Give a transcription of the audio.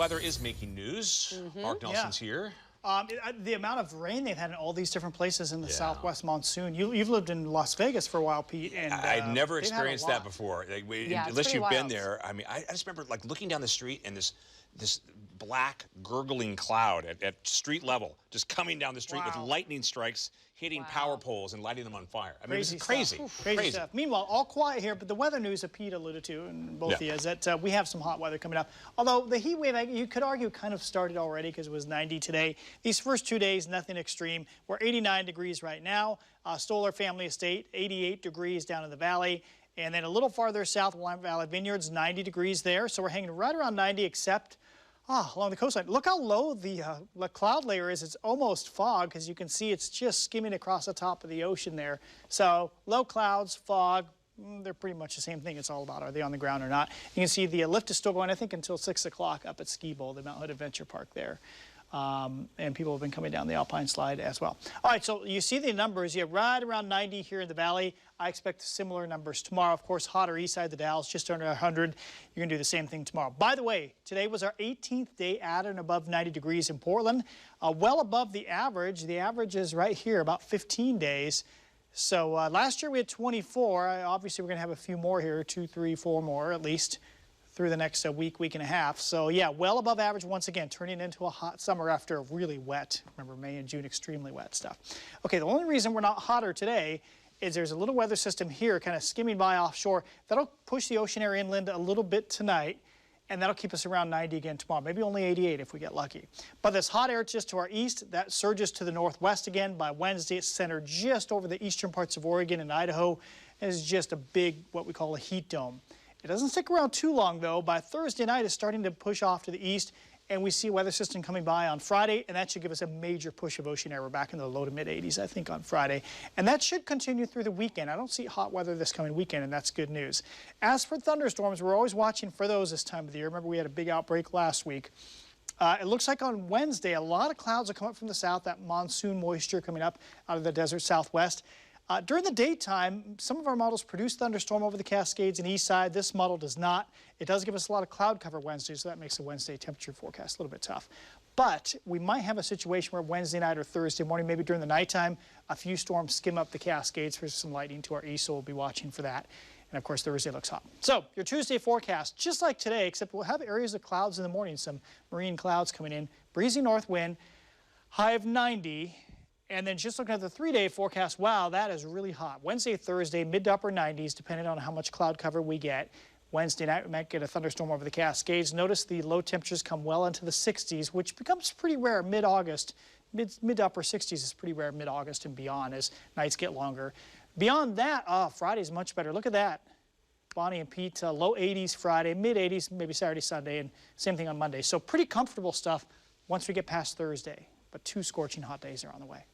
Weather is making news. Mark Nelson's here. The amount of rain they've had in all these different places in the southwest monsoon. You've lived in Las Vegas for a while, Pete, and I'd never experienced that before. Unless you've been there. I mean, I just remember like looking down the street and this black gurgling cloud at street level just coming down the street with lightning strikes hitting power poles and lighting them on fire. I mean, it was crazy. Crazy stuff. Meanwhile, all quiet here, but the weather news that Pete alluded to, and both of you, is that we have some hot weather coming up. Although the heat wave, you could argue, kind of started already because it was 90 today. These first 2 days, nothing extreme. We're 89 degrees right now. Stoller Family Estate, 88 degrees down in the valley. And then a little farther south, Willamette Valley Vineyards, 90 degrees there. So we're hanging right around 90, except along the coastline. Look how low the cloud layer is. It's almost fog, because you can see it's just skimming across the top of the ocean there. So low clouds, fog, they're pretty much the same thing. It's all about, are they on the ground or not? You can see the lift is still going, I think, until 6 o'clock up at Ski Bowl, the Mount Hood Adventure Park there. And people have been coming down the Alpine Slide as well. All right, so you see the numbers. You have right around 90 here in the valley. I expect similar numbers tomorrow. Of course, hotter east side of the Dalles, just under 100. You're going to do the same thing tomorrow. By the way, today was our 18th day at and above 90 degrees in Portland. Well above the average. The average is right here, about 15 days. So last year we had 24. Obviously, we're going to have a few more here, 2, 3, 4 more at least, through the next week and a half. So yeah, well above average once again, turning into a hot summer after a really wet, remember May and June, extremely wet stuff. Okay, the only reason we're not hotter today is there's a little weather system here kind of skimming by offshore. That'll push the ocean air inland a little bit tonight, and that'll keep us around 90 again tomorrow, maybe only 88 if we get lucky. But this hot air just to our east, that surges to the northwest again. By Wednesday, it's centered just over the eastern parts of Oregon and Idaho. It's just a big, what we call a heat dome. It doesn't stick around too long, though. By Thursday night, it's starting to push off to the east, and we see a weather system coming by on Friday, and that should give us a major push of ocean air. We're back in the low to mid 80s, I think, on Friday. And that should continue through the weekend. I don't see hot weather this coming weekend, and that's good news. As for thunderstorms, we're always watching for those this time of the year. Remember, we had a big outbreak last week. It looks like on Wednesday, a lot of clouds will come up from the south, that monsoon moisture coming up out of the desert southwest. During the daytime, some of our models produce thunderstorm over the Cascades and east side. This model does not. It does give us a lot of cloud cover Wednesday, so that makes the Wednesday temperature forecast a little bit tough. But we might have a situation where Wednesday night or Thursday morning, maybe during the nighttime, a few storms skim up the Cascades for some lightning to our east, so we'll be watching for that. And of course, Thursday looks hot. So your Tuesday forecast, just like today, except we'll have areas of clouds in the morning, some marine clouds coming in, breezy north wind, high of 90. And then just looking at the 3-day forecast, wow, that is really hot. Wednesday, Thursday, mid to upper 90s, depending on how much cloud cover we get. Wednesday night, we might get a thunderstorm over the Cascades. Notice the low temperatures come well into the 60s, which becomes pretty rare mid-August. Mid to upper 60s is pretty rare mid-August and beyond as nights get longer. Beyond that, Friday's much better. Look at that. Bonnie and Pete, low 80s Friday, mid 80s, maybe Saturday, Sunday, and same thing on Monday. So pretty comfortable stuff once we get past Thursday. But 2 scorching hot days are on the way.